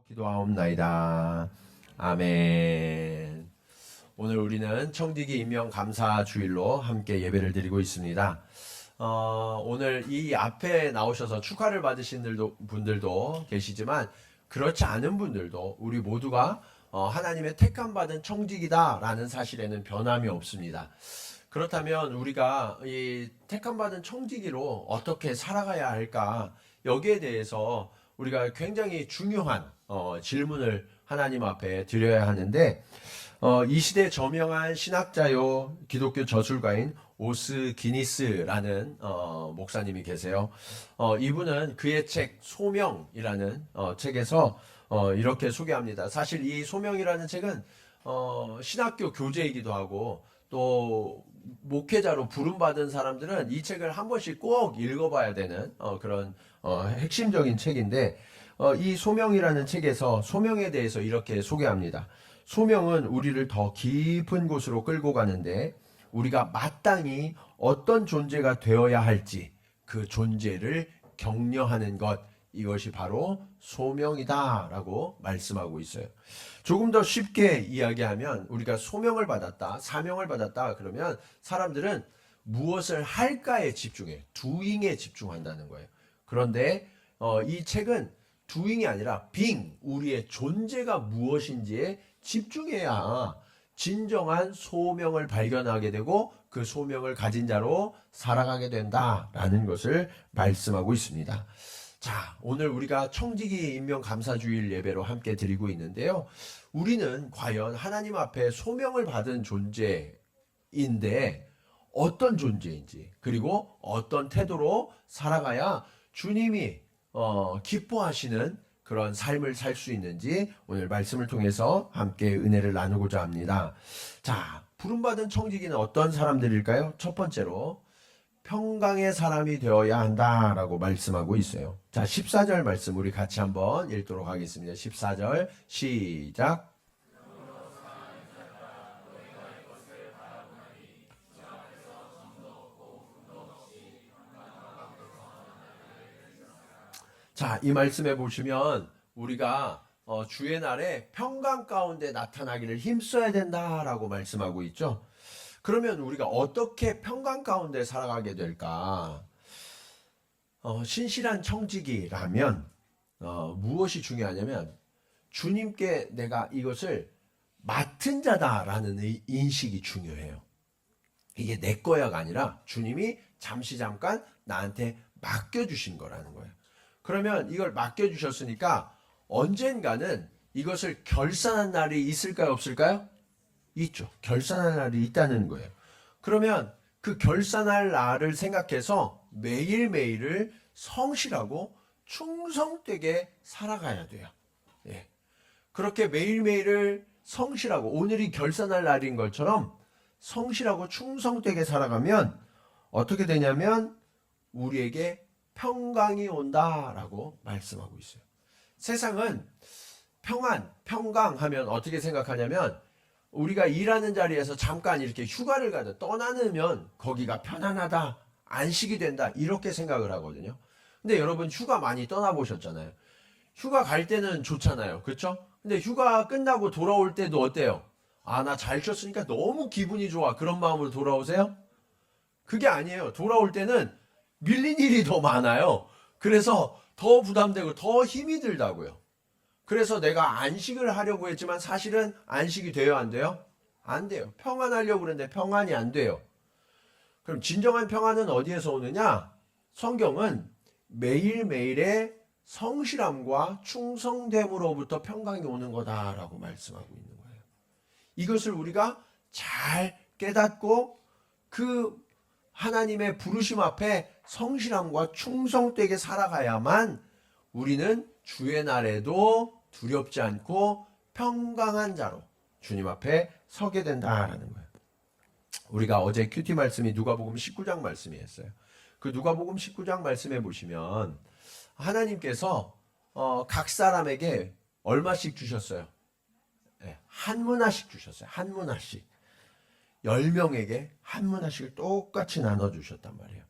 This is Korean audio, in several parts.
기도하옵나이다. 아멘. 오늘 우리는 청지기 임명 감사 주일로 함께 예배를 드리고 있습니다. 오늘 이 앞에 나오셔서 축하를 받으신 분들도 계시지만 그렇지 않은 분들도 우리 모두가 하나님의 택함 받은 청지기다라는 사실에는 변함이 없습니다. 그렇다면 우리가 이 택함 받은 청지기로 어떻게 살아가야 할까? 여기에 대해서 우리가 굉장히 중요한 질문을 하나님 앞에 드려야 하는데, 이 시대 저명한 신학자요 기독교 저술가인 오스 기니스라는 목사님이 계세요. 이분은 그의 책 소명이라는 책에서 이렇게 소개합니다. 사실 이 소명이라는 책은 신학교 교재이기도 하고 또 목회자로 부름받은 사람들은 이 책을 한 번씩 꼭 읽어봐야 되는 그런 핵심적인 책인데, 이 소명이라는 책에서 소명에 대해서 이렇게 소개합니다. 소명은 우리를 더 깊은 곳으로 끌고 가는데 우리가 마땅히 어떤 존재가 되어야 할지 그 존재를 격려하는 것, 이것이 바로 소명이다라고 말씀하고 있어요. 조금 더 쉽게 이야기하면 우리가 소명을 받았다, 사명을 받았다 그러면 사람들은 무엇을 할까에 집중해요. doing에 집중한다는 거예요. 그런데 이 책은 doing이 아니라 being, 우리의 존재가 무엇인지에 집중해야 진정한 소명을 발견하게 되고 그 소명을 가진 자로 살아가게 된다라는 것을 말씀하고 있습니다. 자, 오늘 우리가 청지기 임명 감사주일 예배로 함께 드리고 있는데요. 우리는 과연 하나님 앞에 소명을 받은 존재인데 어떤 존재인지, 그리고 어떤 태도로 살아가야 주님이 기뻐하시는 그런 삶을 살 수 있는지 오늘 말씀을 통해서 함께 은혜를 나누고자 합니다. 자, 부름받은 청지기는 어떤 사람들일까요? 첫 번째로 평강의 사람이 되어야 한다라고 말씀하고 있어요. 자, 14절 말씀 우리 같이 한번 읽도록 하겠습니다. 14절 시작. 자, 이 말씀에 보시면 우리가 주의 날에 평강 가운데 나타나기를 힘써야 된다라고 말씀하고 있죠. 그러면 우리가 어떻게 평강 가운데 살아가게 될까? 신실한 청지기라면 무엇이 중요하냐면 주님께 내가 이것을 맡은 자다라는 인식이 중요해요. 이게 내 거야가 아니라 주님이 잠깐 나한테 맡겨주신 거라는 거예요. 그러면 이걸 맡겨주셨으니까 언젠가는 이것을 결산한 날이 있을까요, 없을까요? 있죠. 결산할 날이 있다는 거예요. 그러면 그 결산할 날을 생각해서 매일매일을 성실하고 충성되게 살아가야 돼요. 예. 그렇게 매일매일을 성실하고 오늘이 결산할 날인 것처럼 성실하고 충성되게 살아가면 어떻게 되냐면 우리에게 평강이 온다라고 말씀하고 있어요. 세상은 평강 하면 어떻게 생각하냐면 우리가 일하는 자리에서 잠깐 이렇게 휴가를 가도 떠나면 거기가 편안하다, 안식이 된다 이렇게 생각을 하거든요. 근데 여러분 휴가 많이 떠나보셨잖아요. 휴가 갈 때는 좋잖아요. 그렇죠? 근데 휴가 끝나고 돌아올 때도 어때요? 아, 나 잘 쉬었으니까 너무 기분이 좋아. 그런 마음으로 돌아오세요? 그게 아니에요. 돌아올 때는 밀린 일이 더 많아요. 그래서 더 부담되고 더 힘이 들다고요. 그래서 내가 안식을 하려고 했지만 사실은 안식이 돼요, 안 돼요? 안 돼요. 평안하려고 그랬는데 평안이 안 돼요. 그럼 진정한 평안은 어디에서 오느냐? 성경은 매일매일의 성실함과 충성됨으로부터 평강이 오는 거다라고 말씀하고 있는 거예요. 이것을 우리가 잘 깨닫고 그 하나님의 부르심 앞에 성실함과 충성되게 살아가야만 우리는 주의 날에도 두렵지 않고 평강한 자로 주님 앞에 서게 된다라는 거예요. 우리가 어제 큐티 말씀이 누가복음 19장 말씀이었어요. 그 누가복음 19장 말씀에 보시면 하나님께서 각 사람에게 얼마씩 주셨어요? 네, 한 문화씩 주셨어요. 한 문화씩. 10명에게 한 문화씩을 똑같이 나눠주셨단 말이에요.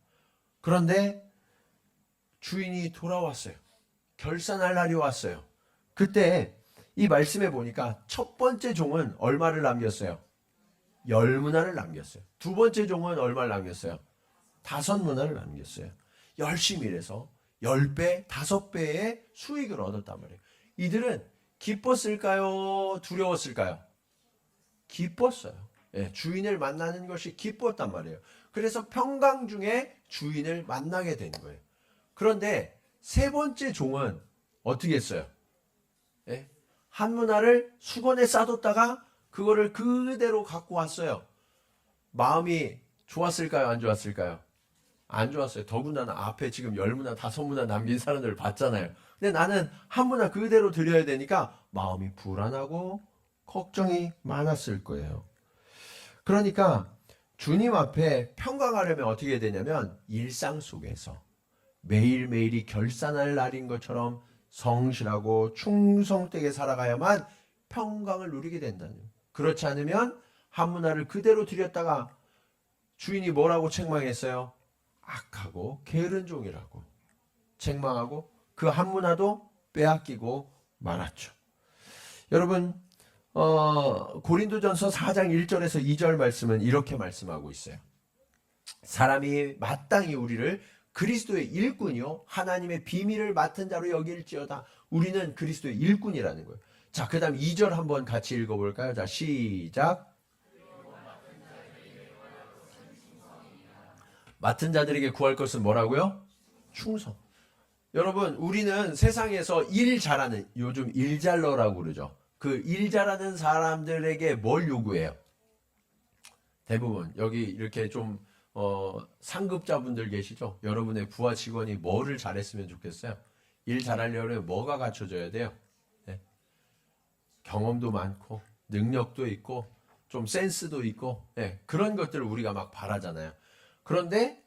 그런데 주인이 돌아왔어요. 결산할 날이 왔어요. 그때 이 말씀에 보니까 첫 번째 종은 얼마를 남겼어요? 10문화를 남겼어요. 두 번째 종은 얼마를 남겼어요? 5문화를 남겼어요. 열심히 일해서 10배, 5배의 수익을 얻었단 말이에요. 이들은 기뻤을까요? 두려웠을까요? 기뻤어요. 예, 주인을 만나는 것이 기뻤단 말이에요. 그래서 평강 중에 주인을 만나게 된 거예요. 그런데 세 번째 종은 어떻게 했어요? 예? 한 문화를 수건에 싸뒀다가 그거를 그대로 갖고 왔어요. 마음이 좋았을까요? 안 좋았을까요? 안 좋았어요. 더군다나 앞에 지금 10문화, 5문화 남긴 사람들을 봤잖아요. 근데 나는 한 문화 그대로 드려야 되니까 마음이 불안하고 걱정이 많았을 거예요. 그러니까 주님 앞에 평강하려면 어떻게 해야 되냐면 일상 속에서 매일매일이 결산할 날인 것처럼 성실하고 충성되게 살아가야만 평강을 누리게 된다는 거예요. 그렇지 않으면 한 문화를 그대로 드렸다가 주인이 뭐라고 책망했어요? 악하고 게으른 종이라고 책망하고 그 한 문화도 빼앗기고 말았죠. 여러분 고린도전서 4장 1절에서 2절 말씀은 이렇게 말씀하고 있어요. 사람이 마땅히 우리를 그리스도의 일꾼이요 하나님의 비밀을 맡은 자로 여길지어다. 우리는 그리스도의 일꾼이라는 거예요. 자, 그 다음 2절 한번 같이 읽어볼까요? 자, 시작. 맡은 자들에게 구할 것은 뭐라고요? 충성. 여러분, 우리는 세상에서 일 잘하는, 요즘 일잘러라고 그러죠. 그 일 잘하는 사람들에게 뭘 요구해요? 대부분 여기 이렇게 좀 상급자분들 계시죠? 여러분의 부하 직원이 뭐를 잘했으면 좋겠어요? 일 잘하려면 뭐가 갖춰져야 돼요? 네. 경험도 많고 능력도 있고 좀 센스도 있고 네. 그런 것들을 우리가 막 바라잖아요. 그런데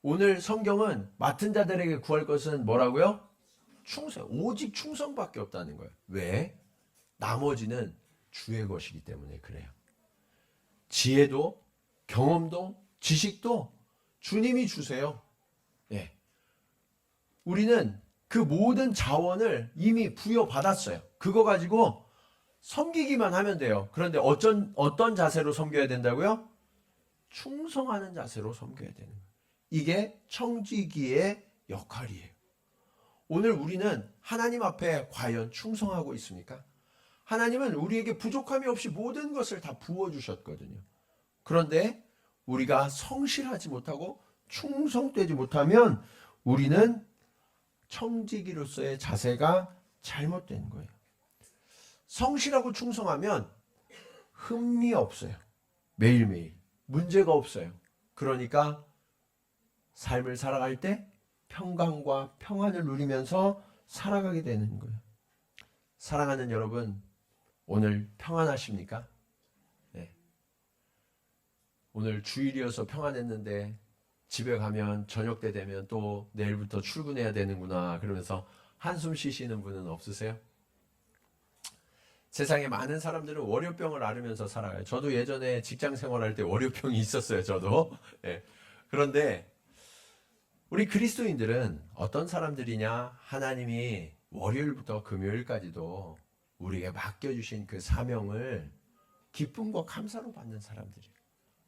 오늘 성경은 맡은 자들에게 구할 것은 뭐라고요? 충성. 오직 충성밖에 없다는 거예요. 왜? 나머지는 주의 것이기 때문에 그래요. 지혜도 경험도 지식도 주님이 주세요. 예. 우리는 그 모든 자원을 이미 부여받았어요. 그거 가지고 섬기기만 하면 돼요. 그런데 어떤 자세로 섬겨야 된다고요? 충성하는 자세로 섬겨야 되는 거예요. 이게 청지기의 역할이에요. 오늘 우리는 하나님 앞에 과연 충성하고 있습니까? 하나님은 우리에게 부족함이 없이 모든 것을 다 부어주셨거든요. 그런데 우리가 성실하지 못하고 충성되지 못하면 우리는 청지기로서의 자세가 잘못된 거예요. 성실하고 충성하면 흠이 없어요. 매일매일 문제가 없어요. 그러니까 삶을 살아갈 때 평강과 평안을 누리면서 살아가게 되는 거예요. 사랑하는 여러분, 오늘 평안하십니까? 네. 오늘 주일이어서 평안했는데 집에 가면 저녁 때 되면 또 내일부터 출근해야 되는구나 그러면서 한숨 쉬시는 분은 없으세요? 세상에 많은 사람들은 월요병을 앓으면서 살아요. 저도 예전에 직장 생활할 때 월요병이 있었어요. 저도. 네. 그런데 우리 그리스도인들은 어떤 사람들이냐? 하나님이 월요일부터 금요일까지도 우리에게 맡겨주신 그 사명을 기쁨과 감사로 받는 사람들이에요.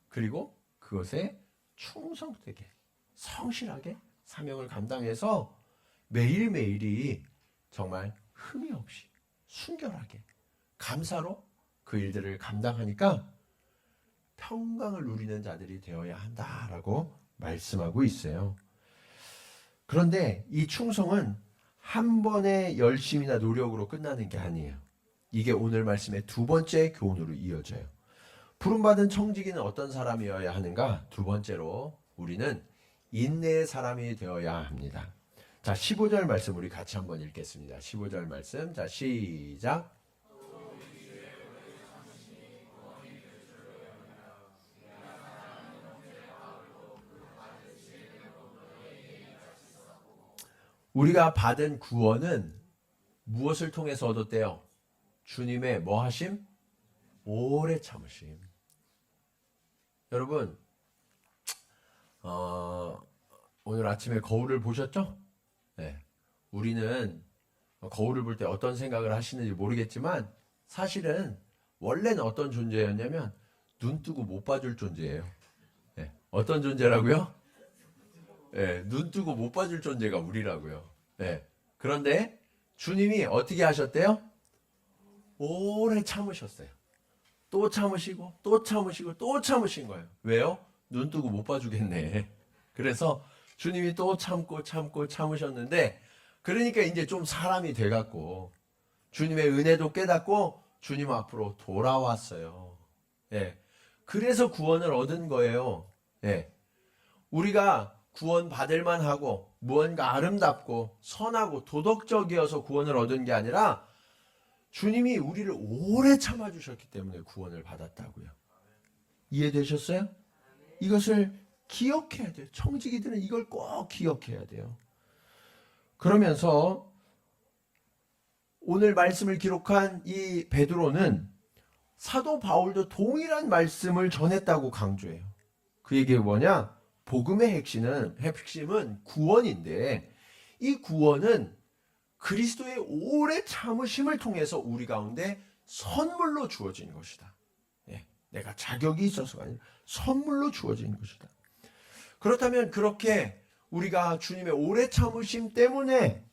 그리고 그것에 충성되게 성실하게 사명을 감당해서 매일매일이 정말 흠이 없이 순결하게 감사로 그 일들을 감당하니까 평강을 누리는 자들이 되어야 한다라고 말씀하고 있어요. 그런데 이 충성은 한 번의 열심이나 노력으로 끝나는 게 아니에요. 이게 오늘 말씀의 두 번째 교훈으로 이어져요. 부름받은 청지기는 어떤 사람이어야 하는가? 두 번째로 우리는 인내의 사람이 되어야 합니다. 자, 15절 말씀 우리 같이 한번 읽겠습니다. 15절 말씀. 자, 시작. 우리가 받은 구원은 무엇을 통해서 얻었대요? 주님의 뭐 하심? 오래 참으심. 여러분, 오늘 아침에 거울을 보셨죠? 네. 우리는 거울을 볼 때 어떤 생각을 하시는지 모르겠지만 사실은 원래는 어떤 존재였냐면 눈 뜨고 못 봐줄 존재예요. 예. 어떤 존재라고요? 예, 눈 뜨고 못 봐줄 존재가 우리라고요. 예. 그런데 주님이 어떻게 하셨대요? 오래 참으셨어요. 또 참으시고 또 참으시고 또 참으신 거예요. 왜요? 눈 뜨고 못 봐주겠네. 그래서 주님이 또 참고 참고 참으셨는데, 그러니까 이제 좀 사람이 돼갖고 주님의 은혜도 깨닫고 주님 앞으로 돌아왔어요. 예. 그래서 구원을 얻은 거예요. 예. 우리가 구원 받을 만하고 무언가 아름답고 선하고 도덕적이어서 구원을 얻은 게 아니라 주님이 우리를 오래 참아주셨기 때문에 구원을 받았다고요. 이해되셨어요? 이것을 기억해야 돼요. 청지기들은 이걸 꼭 기억해야 돼요. 그러면서 오늘 말씀을 기록한 이 베드로는 사도 바울도 동일한 말씀을 전했다고 강조해요. 그 얘기가 뭐냐? 복음의 핵심은 구원인데, 이 구원은 그리스도의 오래 참으심을 통해서 우리 가운데 선물로 주어진 것이다. 예, 내가 자격이 있어서가 아니라 선물로 주어진 것이다. 그렇다면 그렇게 우리가 주님의 오래 참으심 때문에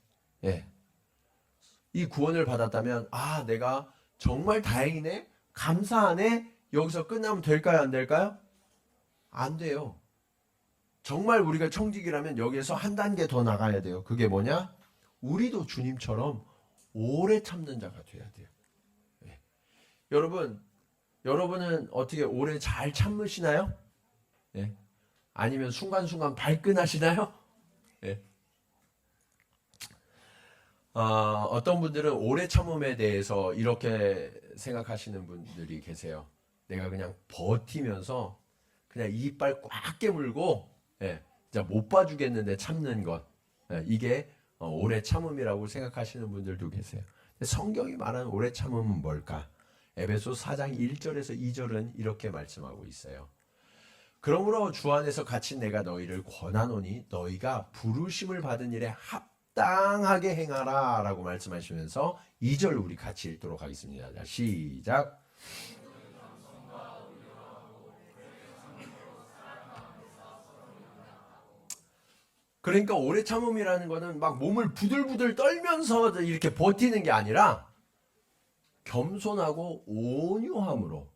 이 구원을 받았다면, 아, 내가 정말 다행이네, 감사하네, 여기서 끝나면 될까요, 안 될까요? 안 돼요. 정말 우리가 청지기라면 여기에서 한 단계 더 나가야 돼요. 그게 뭐냐? 우리도 주님처럼 오래 참는 자가 돼야 돼요. 네. 여러분은 어떻게 오래 잘 참으시나요? 네. 아니면 순간순간 발끈하시나요? 네. 어떤 분들은 오래 참음에 대해서 이렇게 생각하시는 분들이 계세요. 내가 그냥 버티면서 그냥 이빨 꽉 깨물고 진짜 못 봐주겠는데 참는 것, 이게 오래 참음이라고 생각하시는 분들도 계세요. 성경이 말하는 오래 참음은 뭘까? 에베소 4장 1절에서 2절은 이렇게 말씀하고 있어요. 그러므로 주 안에서 갇힌 내가 너희를 권하노니 너희가 부르심을 받은 일에 합당하게 행하라 라고 말씀하시면서 2절 우리 같이 읽도록 하겠습니다. 자, 시작. 그러니까 오래 참음이라는 거는 막 몸을 부들부들 떨면서 이렇게 버티는 게 아니라 겸손하고 온유함으로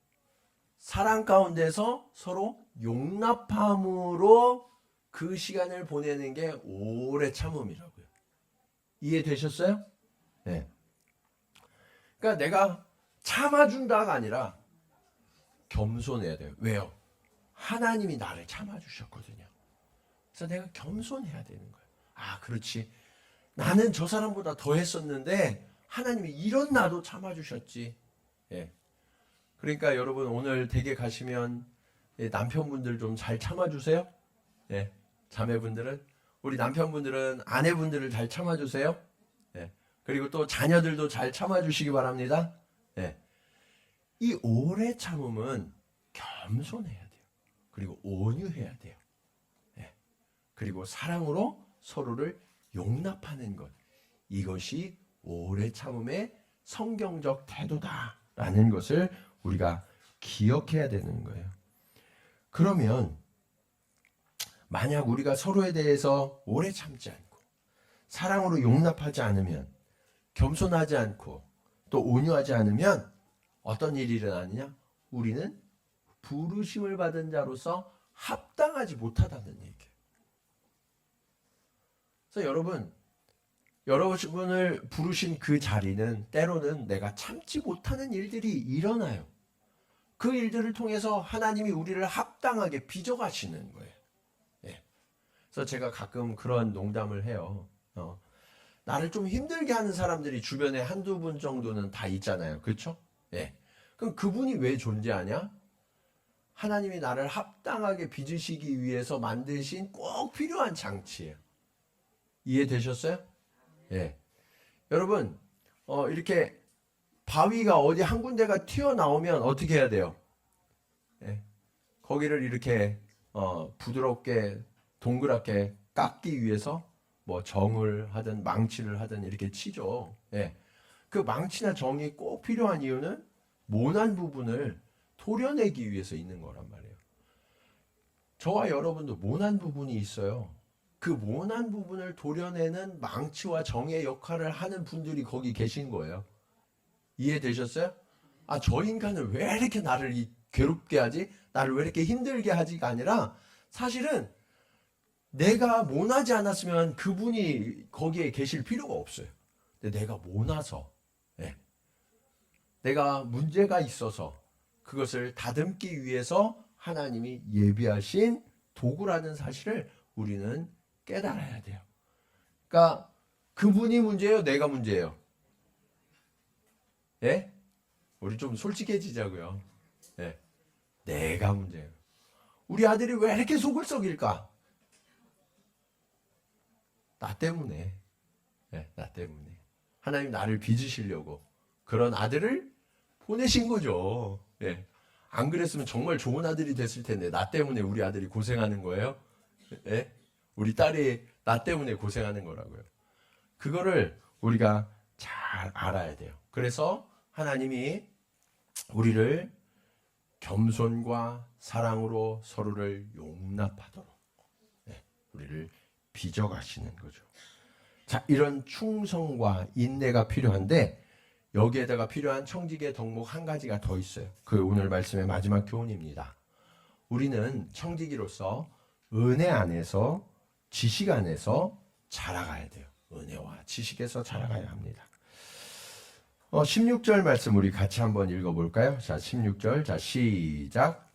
사랑 가운데서 서로 용납함으로 그 시간을 보내는 게 오래 참음이라고요. 이해되셨어요? 네. 그러니까 내가 참아준다가 아니라 겸손해야 돼요. 왜요? 하나님이 나를 참아주셨거든요. 그래서 내가 겸손해야 되는 거예요. 아, 그렇지. 나는 저 사람보다 더 했었는데 하나님이 이런 나도 참아주셨지. 예. 그러니까 여러분 오늘 댁에 가시면 남편분들 좀 잘 참아주세요. 예. 자매분들은, 우리 남편분들은 아내분들을 잘 참아주세요. 예. 그리고 또 자녀들도 잘 참아주시기 바랍니다. 예. 이 오래 참음은 겸손해야 돼요. 그리고 온유해야 돼요. 예. 그리고 사랑으로 서로를 용납하는 것, 이것이 오래 참음의 성경적 태도다라는 것을 우리가 기억해야 되는 거예요. 그러면 만약 우리가 서로에 대해서 오래 참지 않고 사랑으로 용납하지 않으면, 겸손하지 않고 또 온유하지 않으면 어떤 일이 일어나느냐? 우리는 부르심을 받은 자로서 합당하지 못하다는 얘기예요. 그래서 여러분을 부르신 그 자리는 때로는 내가 참지 못하는 일들이 일어나요. 그 일들을 통해서 하나님이 우리를 합당하게 빚어가시는 거예요. 예. 그래서 제가 가끔 그런 농담을 해요. 나를 좀 힘들게 하는 사람들이 주변에 한두 분 정도는 다 있잖아요. 그렇죠? 예. 그럼 그분이 왜 존재하냐? 하나님이 나를 합당하게 빚으시기 위해서 만드신 꼭 필요한 장치예요. 이해되셨어요? 예. 여러분, 이렇게 바위가 어디 한 군데가 튀어나오면 어떻게 해야 돼요? 예. 거기를 이렇게 부드럽게 동그랗게 깎기 위해서 뭐 정을 하든 망치를 하든 이렇게 치죠. 예. 그 망치나 정이 꼭 필요한 이유는 모난 부분을 도려내기 위해서 있는 거란 말이에요. 저와 여러분도 모난 부분이 있어요. 그 모난 부분을 도려내는 망치와 정의 역할을 하는 분들이 거기 계신 거예요. 이해되셨어요? 아, 저 인간은 왜 이렇게 나를 괴롭게 하지? 나를 왜 이렇게 힘들게 하지가 아니라 사실은 내가 모나지 않았으면 그분이 거기에 계실 필요가 없어요. 근데 내가 모나서, 예, 내가 문제가 있어서 그것을 다듬기 위해서 하나님이 예비하신 도구라는 사실을 우리는 깨달아야 돼요. 그러니까 그분이 문제예요, 내가 문제예요? 예? 우리 좀 솔직해지자고요. 예. 내가 문제예요. 우리 아들이 왜 이렇게 속을 썩일까? 나 때문에. 예, 나 때문에. 하나님 나를 빚으시려고 그런 아들을 보내신 거죠. 예. 안 그랬으면 정말 좋은 아들이 됐을 텐데 나 때문에 우리 아들이 고생하는 거예요. 예? 우리 딸이 나 때문에 고생하는 거라고요. 그거를 우리가 잘 알아야 돼요. 그래서 하나님이 우리를 겸손과 사랑으로 서로를 용납하도록, 예, 우리를 빚어가시는 거죠. 자, 이런 충성과 인내가 필요한데 여기에다가 필요한 청지기의 덕목 한 가지가 더 있어요. 그 오늘 말씀의 마지막 교훈입니다. 우리는 청지기로서 은혜 안에서 지식 안에서 자라가야 돼요. 은혜와 지식에서 자라가야 합니다. 16절 말씀 우리 같이 한번 읽어볼까요? 자, 16절. 자, 시작.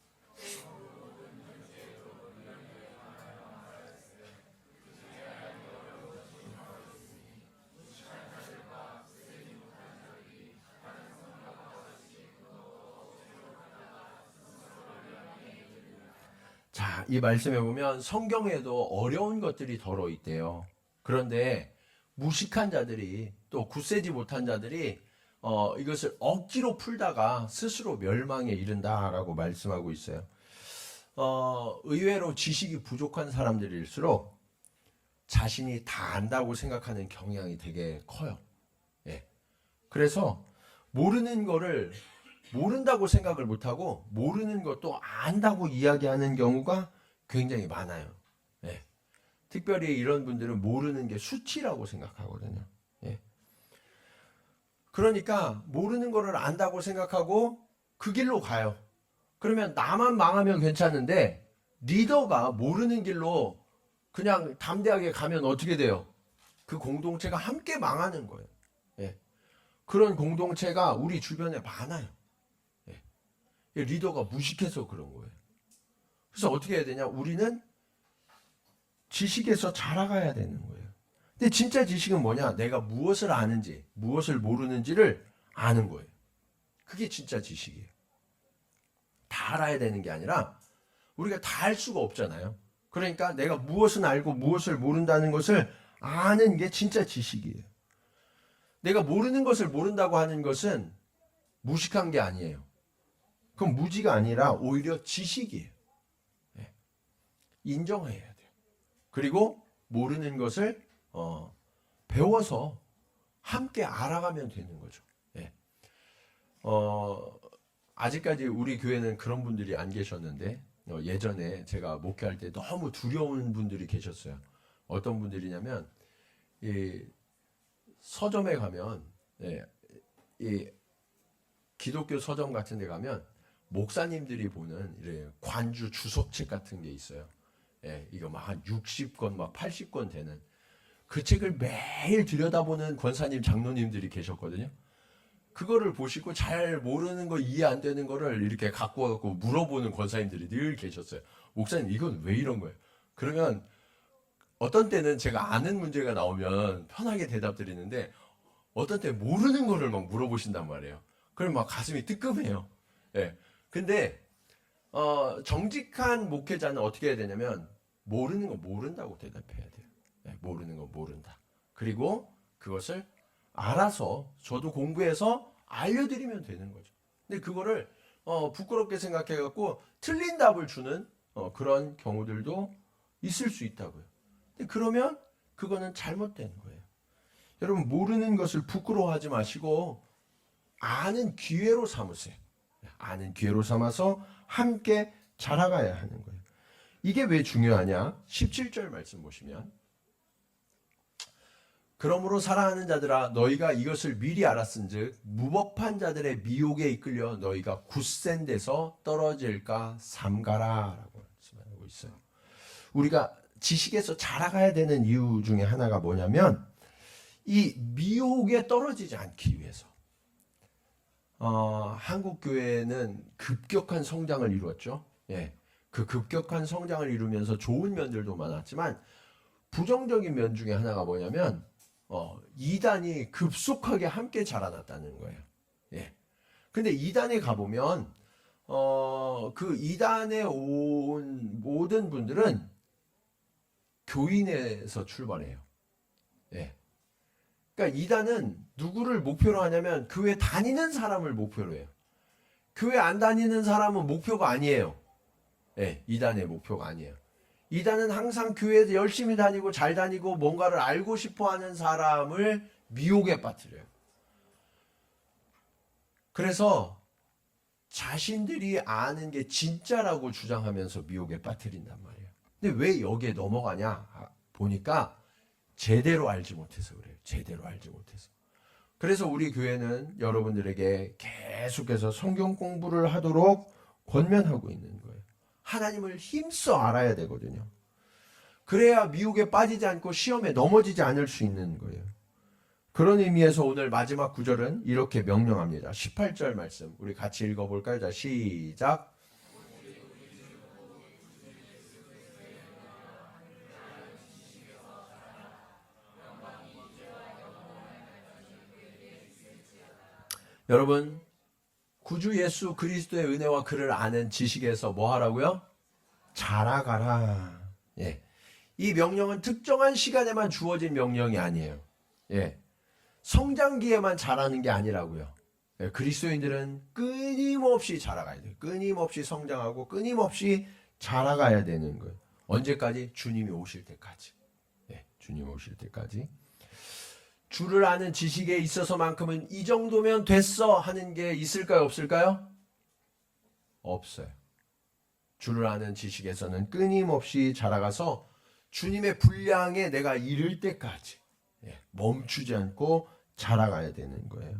자, 이 말씀에 보면 성경에도 어려운 것들이 덜어 있대요. 그런데 무식한 자들이 또 굳세지 못한 자들이 이것을 억지로 풀다가 스스로 멸망에 이른다라고 말씀하고 있어요. 의외로 지식이 부족한 사람들일수록 자신이 다 안다고 생각하는 경향이 되게 커요. 예. 그래서 모르는 거를 모른다고 생각을 못하고 모르는 것도 안다고 이야기하는 경우가 굉장히 많아요. 예. 특별히 이런 분들은 모르는 게 수치라고 생각하거든요. 예. 그러니까 모르는 거를 안다고 생각하고 그 길로 가요. 그러면 나만 망하면 괜찮은데 리더가 모르는 길로 그냥 담대하게 가면 어떻게 돼요? 그 공동체가 함께 망하는 거예요. 예. 그런 공동체가 우리 주변에 많아요. 예. 리더가 무식해서 그런 거예요. 그래서 어떻게 해야 되냐? 우리는 지식에서 자라가야 되는 거예요. 근데 진짜 지식은 뭐냐? 내가 무엇을 아는지, 무엇을 모르는지를 아는 거예요. 그게 진짜 지식이에요. 다 알아야 되는 게 아니라 우리가 다 알 수가 없잖아요. 그러니까 내가 무엇은 알고 무엇을 모른다는 것을 아는 게 진짜 지식이에요. 내가 모르는 것을 모른다고 하는 것은 무식한 게 아니에요. 그건 무지가 아니라 오히려 지식이에요. 네. 인정해야 돼요. 그리고 모르는 것을 배워서 함께 알아가면 되는 거죠. 네. 아직까지 우리 교회는 그런 분들이 안 계셨는데 예전에 제가 목회할 때 너무 두려운 분들이 계셨어요. 어떤 분들이냐면 이 서점에 가면 이 기독교 서점 같은 데 가면 목사님들이 보는 이래 관주 주석책 같은 게 있어요. 예, 이거 막 한 60권 막 80권 되는 그 책을 매일 들여다보는 권사님 장로님들이 계셨거든요. 그거를 보시고 잘 모르는 거 이해 안 되는 거를 이렇게 갖고 와갖고 물어보는 권사님들이 늘 계셨어요. 목사님 이건 왜 이런 거예요? 그러면 어떤 때는 제가 아는 문제가 나오면 편하게 대답 드리는데 어떤 때 모르는 거를 막 물어보신단 말이에요. 그럼 막 가슴이 뜨끔해요. 예. 근데 정직한 목회자는 어떻게 해야 되냐면 모르는 거 모른다고 대답해야 돼요. 예, 모르는 거 모른다. 그리고 그것을 알아서 저도 공부해서 알려드리면 되는 거죠. 근데 그거를 부끄럽게 생각해갖고 틀린 답을 주는 그런 경우들도 있을 수 있다고요. 근데 그러면 그거는 잘못된 거예요. 여러분, 모르는 것을 부끄러워하지 마시고 아는 기회로 삼으세요. 아는 기회로 삼아서 함께 자라가야 하는 거예요. 이게 왜 중요하냐? 17절 말씀 보시면, 그러므로 사랑하는 자들아 너희가 이것을 미리 알았은즉 무법한 자들의 미혹에 이끌려 너희가 굳센 데서 떨어질까 삼가라라고 말씀하고 있어요. 우리가 지식에서 자라가야 되는 이유 중에 하나가 뭐냐면 이 미혹에 떨어지지 않기 위해서. 한국 교회는 급격한 성장을 이루었죠. 예, 그 급격한 성장을 이루면서 좋은 면들도 많았지만 부정적인 면 중에 하나가 뭐냐면 이단이 급속하게 함께 자라났다는 거예요. 예. 근데 이단에 가보면 그 이단에 온 모든 분들은 교인에서 출발해요. 예. 그러니까 이단은 누구를 목표로 하냐면 교회 다니는 사람을 목표로 해요. 교회 안 다니는 사람은 목표가 아니에요. 예, 이단의 목표가 아니에요. 이단은 항상 교회에 열심히 다니고 잘 다니고 뭔가를 알고 싶어 하는 사람을 미혹에 빠뜨려요. 그래서 자신들이 아는 게 진짜라고 주장하면서 미혹에 빠뜨린단 말이에요. 근데 왜 여기에 넘어가냐? 보니까 제대로 알지 못해서 그래요. 제대로 알지 못해서. 그래서 우리 교회는 여러분들에게 계속해서 성경 공부를 하도록 권면하고 있는 거예요. 하나님을 힘써 알아야 되거든요. 그래야 미혹에 빠지지 않고 시험에 넘어지지 않을 수 있는 거예요. 그런 의미에서 오늘 마지막 구절은 이렇게 명령합니다. 18절 말씀 우리 같이 읽어볼까요? 자, 시작. 여러분, 구주 예수 그리스도의 은혜와 그를 아는 지식에서 뭐 하라고요? 자라가라. 예. 이 명령은 특정한 시간에만 주어진 명령이 아니에요. 예. 성장기에만 자라는 게 아니라고요. 예. 그리스도인들은 끊임없이 자라가야 돼요. 끊임없이 성장하고 끊임없이 자라가야 되는 거예요. 언제까지? 주님이 오실 때까지. 예. 주님 오실 때까지. 주를 아는 지식에 있어서만큼은 이 정도면 됐어 하는 게 있을까요? 없을까요? 없어요. 주를 아는 지식에서는 끊임없이 자라가서 주님의 분량에 내가 이를 때까지 멈추지 않고 자라가야 되는 거예요.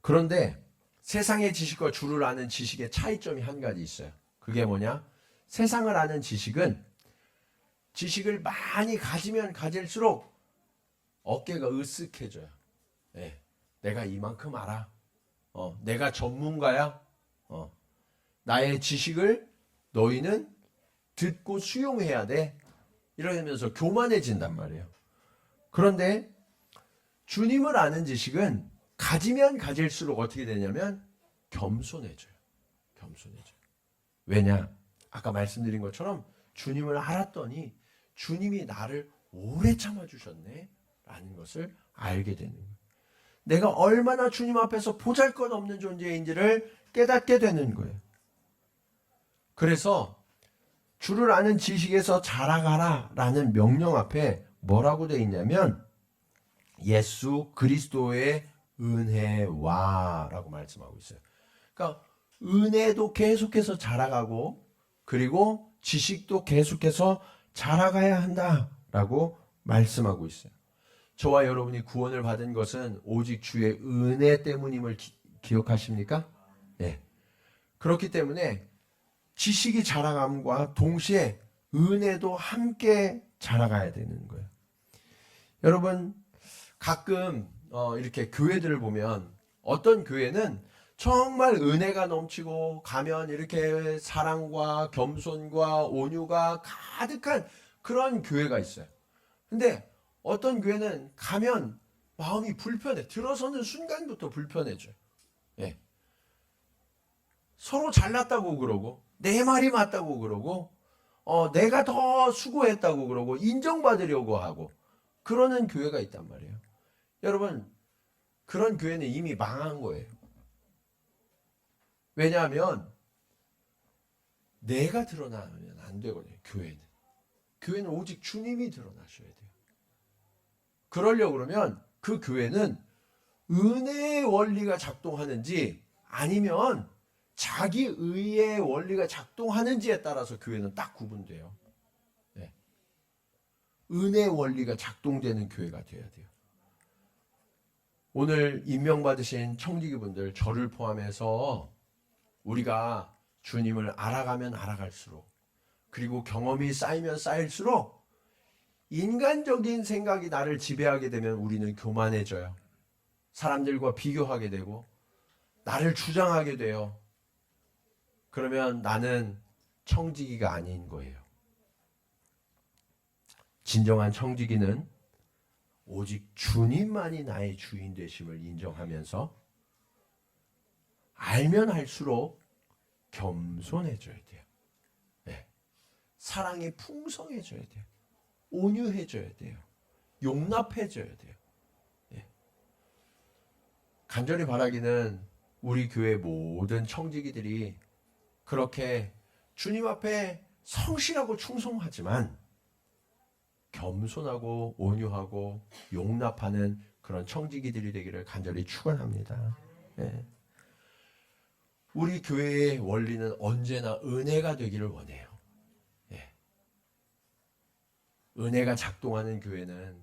그런데 세상의 지식과 주를 아는 지식의 차이점이 한 가지 있어요. 그게 뭐냐? 세상을 아는 지식은 지식을 많이 가지면 가질수록 어깨가 으쓱해져요. 네, 내가 이만큼 알아. 내가 전문가야. 나의 지식을 너희는 듣고 수용해야 돼. 이러면서 교만해진단 말이에요. 그런데 주님을 아는 지식은 가지면 가질수록 어떻게 되냐면 겸손해져요. 겸손해져요. 왜냐? 아까 말씀드린 것처럼 주님을 알았더니 주님이 나를 오래 참아주셨네 라는 것을 알게 되는 거예요. 내가 얼마나 주님 앞에서 보잘것없는 존재인지를 깨닫게 되는 거예요. 그래서 주를 아는 지식에서 자라가라 라는 명령 앞에 뭐라고 되어 있냐면 예수 그리스도의 은혜와 라고 말씀하고 있어요. 그러니까 은혜도 계속해서 자라가고 그리고 지식도 계속해서 자라가야 한다라고 말씀하고 있어요. 저와 여러분이 구원을 받은 것은 오직 주의 은혜 때문임을 기억하십니까? 네. 그렇기 때문에 지식이 자라감과 동시에 은혜도 함께 자라가야 되는 거예요. 여러분, 가끔 이렇게 교회들을 보면 어떤 교회는 정말 은혜가 넘치고 가면 이렇게 사랑과 겸손과 온유가 가득한 그런 교회가 있어요. 근데 어떤 교회는 가면 마음이 불편해. 들어서는 순간부터 불편해져요. 예. 서로 잘났다고 그러고 내 말이 맞다고 그러고 내가 더 수고했다고 그러고 인정받으려고 하고 그러는 교회가 있단 말이에요. 여러분, 그런 교회는 이미 망한 거예요. 왜냐하면 내가 드러나면 안 되거든요. 교회는 오직 주님이 드러나셔야 돼요. 그러려고 그러면 그 교회는 은혜의 원리가 작동하는지 아니면 자기 의의 원리가 작동하는지에 따라서 교회는 딱 구분돼요. 네. 은혜의 원리가 작동되는 교회가 되어야 돼요. 오늘 임명받으신 청지기분들, 저를 포함해서 우리가 주님을 알아가면 알아갈수록, 그리고 경험이 쌓이면 쌓일수록 인간적인 생각이 나를 지배하게 되면 우리는 교만해져요. 사람들과 비교하게 되고 나를 주장하게 돼요. 그러면 나는 청지기가 아닌 거예요. 진정한 청지기는 오직 주님만이 나의 주인 되심을 인정하면서 알면 할수록 겸손해져야 돼요. 네. 사랑이 풍성해져야 돼요. 온유해져야 돼요. 용납해져야 돼요. 네. 간절히 바라기는 우리 교회 모든 청지기들이 그렇게 주님 앞에 성실하고 충성하지만 겸손하고 온유하고 용납하는 그런 청지기들이 되기를 간절히 축원합니다. 네. 우리 교회의 원리는 언제나 은혜가 되기를 원해요. 네. 은혜가 작동하는 교회는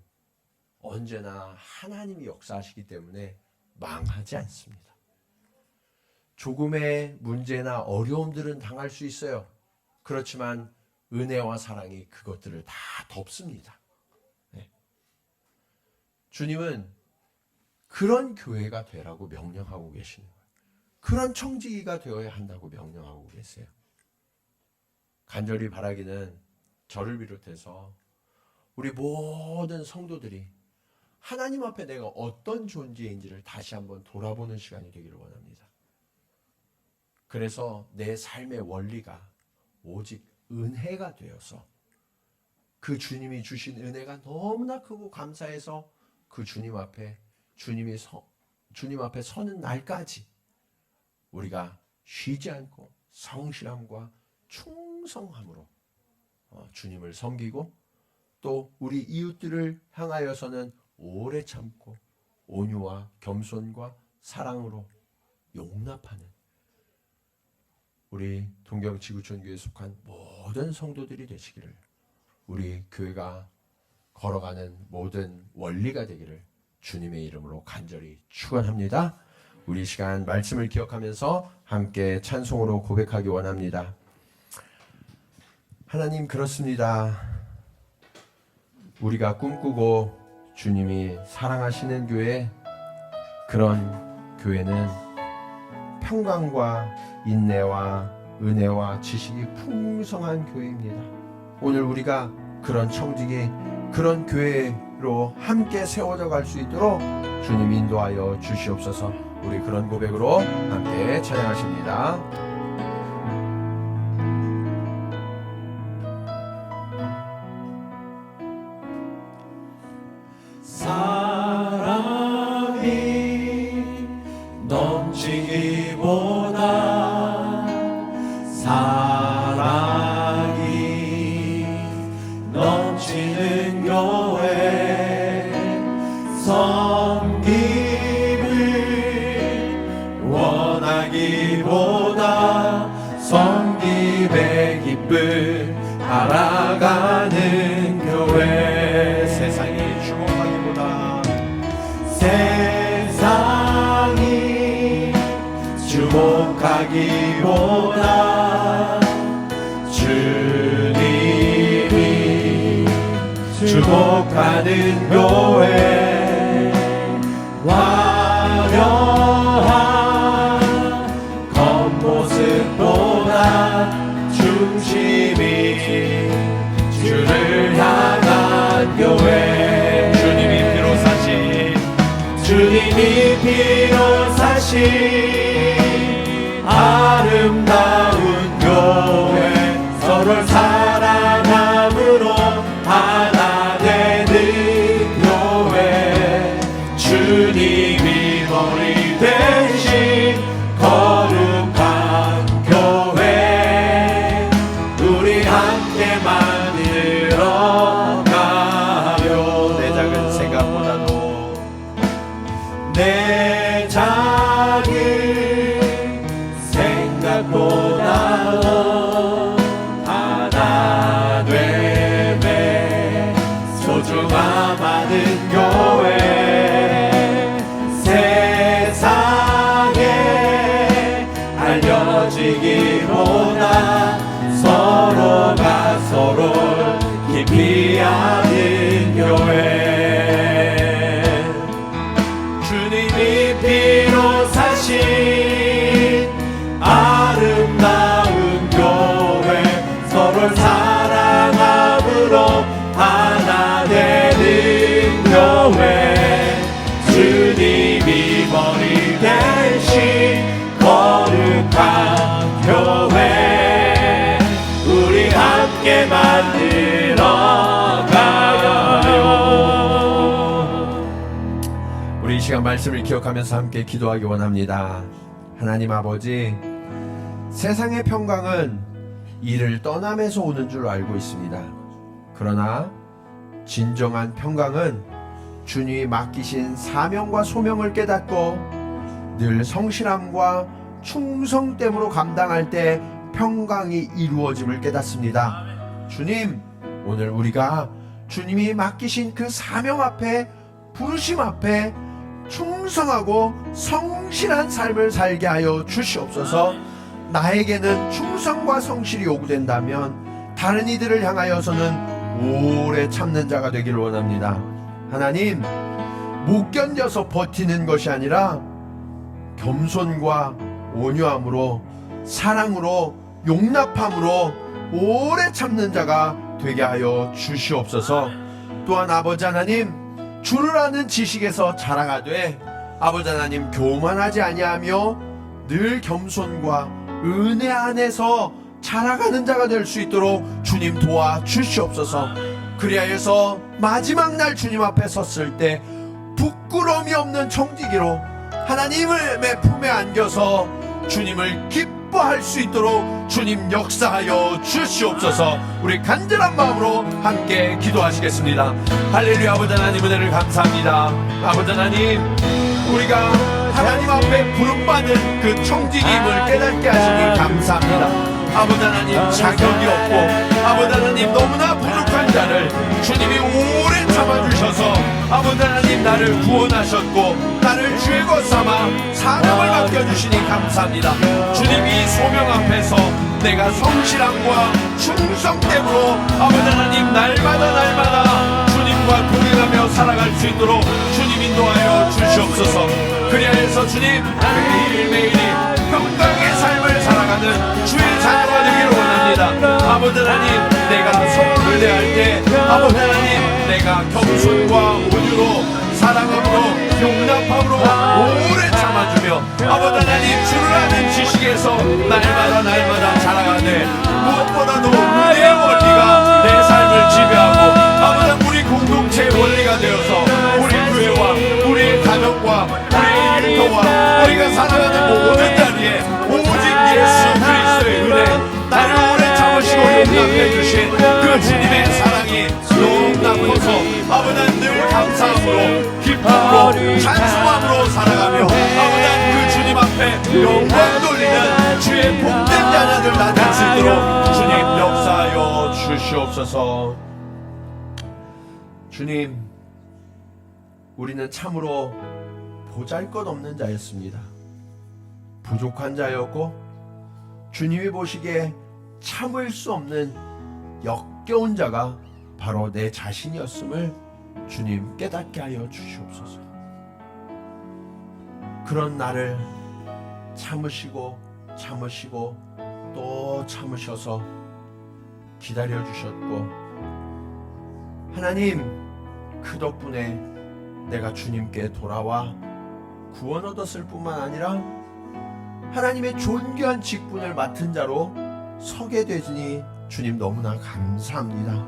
언제나 하나님이 역사하시기 때문에 망하지 않습니다. 조금의 문제나 어려움들은 당할 수 있어요. 그렇지만 은혜와 사랑이 그것들을 다 덮습니다. 네. 주님은 그런 교회가 되라고 명령하고 계시는 거예요. 그런 청지기가 되어야 한다고 명령하고 계세요. 간절히 바라기는 저를 비롯해서 우리 모든 성도들이 하나님 앞에 내가 어떤 존재인지를 다시 한번 돌아보는 시간이 되기를 원합니다. 그래서 내 삶의 원리가 오직 은혜가 되어서 그 주님이 주신 은혜가 너무나 크고 감사해서 그 주님 앞에 주님 앞에 서는 날까지 우리가 쉬지 않고 성실함과 충성함으로 주님을 섬기고 또 우리 이웃들을 향하여서는 오래 참고 온유와 겸손과 사랑으로 용납하는 우리 동경지구촌교회에 속한 모든 성도들이 되시기를, 우리 교회가 걸어가는 모든 원리가 되기를 주님의 이름으로 간절히 축원합니다. 우리 시간 말씀을 기억하면서 함께 찬송으로 고백하기 원합니다. 하나님, 그렇습니다. 우리가 꿈꾸고 주님이 사랑하시는 교회, 그런 교회는 평강과 인내와 은혜와 지식이 풍성한 교회입니다. 오늘 우리가 그런 청지기, 그런 교회로 함께 세워져 갈 수 있도록 주님 인도하여 주시옵소서. 우리 그런 고백으로 함께 찬양하십니다. 사랑이 넘치기보다 사랑이 넘치는 교회, 섬김을 원하기보다 섬김의 기쁨 알아가는 교회, 세상이 주목하기보다 주님이 주목하는 교회, 화려한 겉모습보다 중심이 주를 향한 교회, 주님이 피로 사신 아름다운 교회, 서로를 사랑함으로 하나 되는 교회, 주님이 머리 대신 거룩한 교회, 우리 함께 만들어 가요. 내 작은 생각보다 내 작은 생각보다 하나 되매 소중함 많은 교회 세상에 알려지기보다 서로가 서로를 깊이 아는 교회 주님이 피로 사신 아름다운 교회 서로를 사랑함으로 하나 되는 교회 주님이 머리 대신 거룩한 교회 우리 함께 만들어 가요. 우리 이 시간 말씀을 기억하면서 함께 기도하기 원합니다. 하나님 아버지, 세상의 평강은 이를 떠남에서 오는 줄 알고 있습니다. 그러나 진정한 평강은 주님이 맡기신 사명과 소명을 깨닫고 늘 성실함과 충성됨으로 감당할 때 평강이 이루어짐을 깨닫습니다. 주님, 오늘 우리가 주님이 맡기신 그 사명 앞에, 부르심 앞에 충성하고 성실한 삶을 살게 하여 주시옵소서. 나에게는 충성과 성실이 요구된다면 다른 이들을 향하여서는 오래 참는 자가 되기를 원합니다. 하나님, 못 견뎌서 버티는 것이 아니라 겸손과 온유함으로, 사랑으로, 용납함으로 오래 참는 자가 되게 하여 주시옵소서. 또한 아버지 하나님, 주를 아는 지식에서 자라가되 아버지 하나님 교만하지 아니하며 늘 겸손과 은혜 안에서 자라가는 자가 될 수 있도록 주님 도와 주시옵소서. 그리하여서 마지막 날 주님 앞에 섰을 때 부끄러움이 없는 청지기로 하나님을 내 품에 안겨서 주님을 기뻐할 수 있도록 주님 역사하여 주시옵소서. 우리 간절한 마음으로 함께 기도하시겠습니다. 할렐루야. 아버지 하나님 은혜를 감사합니다. 아버지 하나님, 우리가 하나님 앞에 부름받은 그 청지기임을 깨닫게 하시니 감사합니다. 아버지 하나님, 자격이 없고 아버지 하나님 너무나 부족한 자를 주님이 오래 참아주셔서 아버지 하나님 나를 구원하셨고 나를 죄고 삼아 사명을 맡겨주시니 감사합니다. 주님, 이 소명 앞에서 내가 성실함과 충성됨으로 아버지 하나님 날마다 주님과 동행하며 살아갈 수 있도록 주님 인도하여 주시옵소서. 그리하여서 주님, 매일매일이 평강의 삶을 살아가는 주의 자녀가 되기를 원합니다. 아버지 하나님, 내가 서로를 대할 때 아버지 하나님 내가 겸손과 온유로, 사랑함으로, 용납함으로 오래 참아주며 아버지 하나님 주를 아는 지식에서 날마다 자라가네. 무엇보다도 은혜의 원리가 내 삶을 지배하고 아버지 하나님 우리 공동체의 원리가 되어서 우리 교회와 우리의 가정과 우리의 일터와 우리가 살아가는 모든 자리에 오직 예수 그리스도의 은혜, 나를 오래 참으시고 용납해 주신 그 주님의 사랑이 너무나 커서 아버지 늘 감사함으로, 기쁨으로, 찬송함으로 살아가며 아버지 그 주님 앞에 영광 돌리는 주의 복된 자녀들 나될 수 있도록 주님 역사하여 주시옵소서. 주님, 우리는 참으로 보잘것없는 자였습니다. 부족한 자였고 주님이 보시기에 참을 수 없는 역겨운 자가 바로 내 자신이었음을 주님 깨닫게 하여 주시옵소서. 그런 나를 참으시고 또 참으셔서 기다려주셨고, 하나님 그 덕분에 내가 주님께 돌아와 구원 얻었을 뿐만 아니라 하나님의 존귀한 직분을 맡은 자로 서게 되지니 주님 너무나 감사합니다.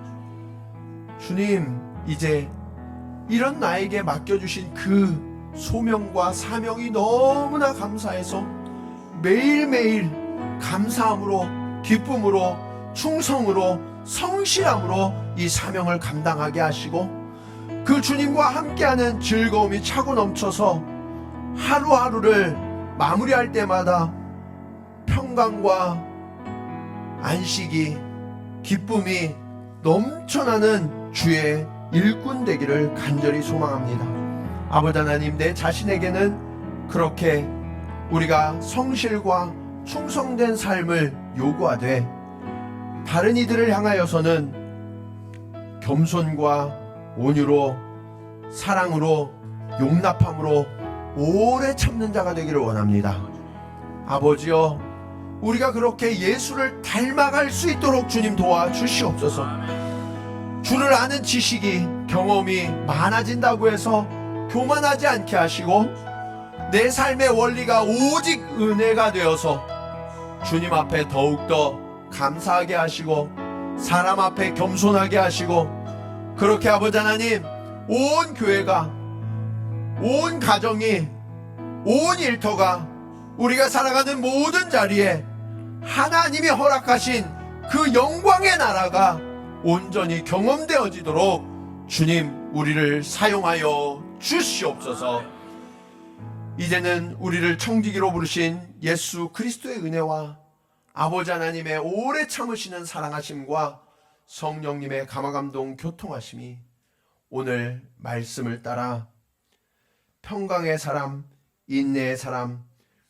주님, 이제 이런 나에게 맡겨주신 그 소명과 사명이 너무나 감사해서 매일매일 감사함으로, 기쁨으로, 충성으로, 성실함으로 이 사명을 감당하게 하시고 그 주님과 함께하는 즐거움이 차고 넘쳐서 하루하루를 마무리할 때마다 평강과 안식이, 기쁨이 넘쳐나는 주의 일꾼 되기를 간절히 소망합니다. 아버지 하나님, 내 자신에게는 그렇게 우리가 성실과 충성된 삶을 요구하되 다른 이들을 향하여서는 겸손과 온유로, 사랑으로, 용납함으로 오래 참는 자가 되기를 원합니다. 아버지여, 우리가 그렇게 예수를 닮아갈 수 있도록 주님 도와주시옵소서. 주를 아는 지식이, 경험이 많아진다고 해서 교만하지 않게 하시고 내 삶의 원리가 오직 은혜가 되어서 주님 앞에 더욱더 감사하게 하시고 사람 앞에 겸손하게 하시고, 그렇게 아버지 하나님, 온 교회가, 온 가정이, 온 일터가, 우리가 살아가는 모든 자리에 하나님이 허락하신 그 영광의 나라가 온전히 경험되어지도록 주님, 우리를 사용하여 주시옵소서. 이제는 우리를 청지기로 부르신 예수 그리스도의 은혜와 아버지 하나님의 오래 참으시는 사랑하심과 성령님의 감화감동 교통하심이 오늘 말씀을 따라 평강의 사람, 인내의 사람,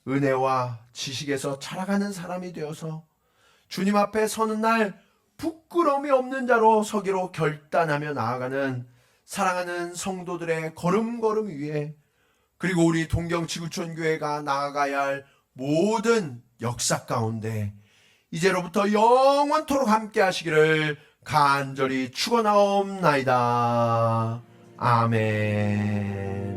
은혜와 지식에서 자라가는 사람이 되어서 주님 앞에 서는 날 부끄러움이 없는 자로 서기로 결단하며 나아가는 사랑하는 성도들의 걸음걸음 위에, 그리고 우리 동경지구촌교회가 나아가야 할 모든 역사 가운데 이제로부터 영원토록 함께 하시기를 간절히 축원하옵나이다. 아멘.